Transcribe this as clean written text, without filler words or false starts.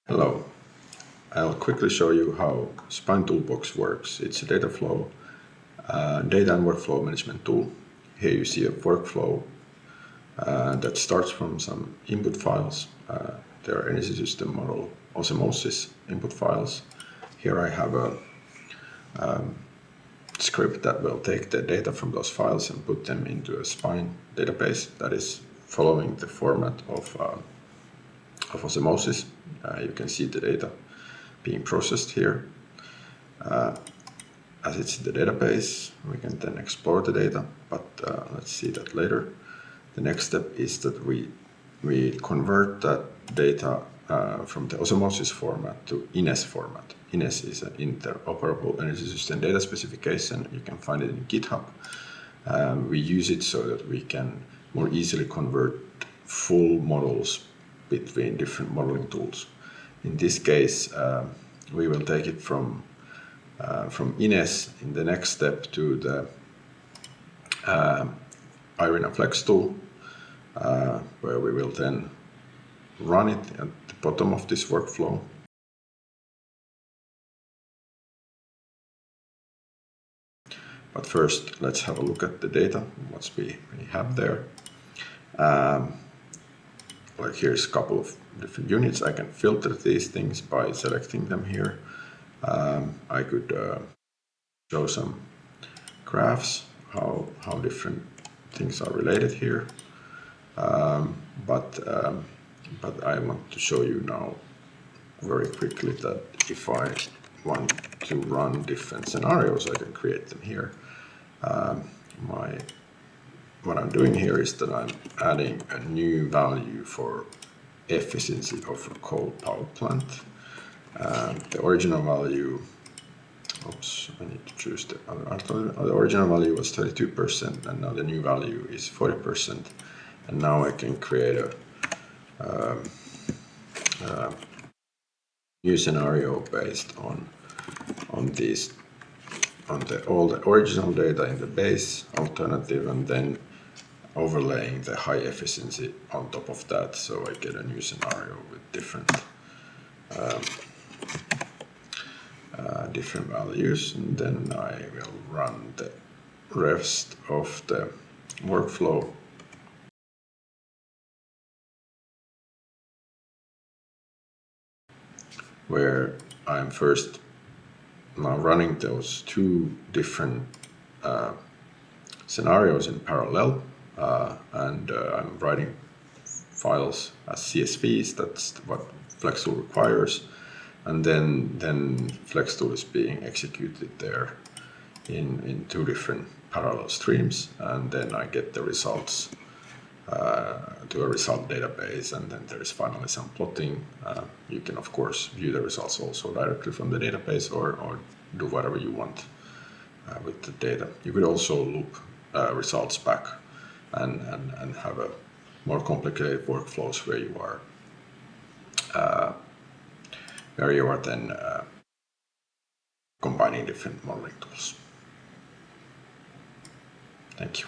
Hello, I'll quickly show you how Spine Toolbox works. It's a data flow, data and workflow management tool. Here you see a workflow that starts from some input files. There are energy system model osmosis input files. Here I have a script that will take the data from those files and put them into a Spine database that is following the format of osmosis. You can see the data being processed here. As it's in the database, we can then explore the data, but let's see that later. The next step is that we convert that data from the osmosis format to INES format. INES is an interoperable energy system data specification. You can find it in GitHub. We use it so that we can more easily convert full models between different modeling tools. In this case, we will take it from INES in the next step to the Irina Flex tool, where we will then run it at the bottom of this workflow. But first, let's have a look at the data, what we have there. Like here's a couple of different units. I can filter these things by selecting them here. I could show some graphs, how different things are related here. But I want to show you now very quickly that if I want to run different scenarios, I can create them here. What I'm doing here is that I'm adding a new value for efficiency of a coal power plant. The original value, I need to choose the original value was 32%, and now the new value is 40%. And now I can create a new scenario based on all the original data in the base alternative, and then overlaying the high efficiency on top of that, so I get a new scenario with different values, and then I will run the rest of the workflow. Where I'm first now running those two different scenarios in parallel, and I'm writing files as CSVs. That's what FlexTool requires, and then FlexTool is being executed there in two different parallel streams, and then I get the results to a result database, and then there is finally some plotting. You can of course view the results also directly from the database, or do whatever you want with the data. You could also loop results back and have a more complicated workflows where you are then combining different modeling tools. Thank you.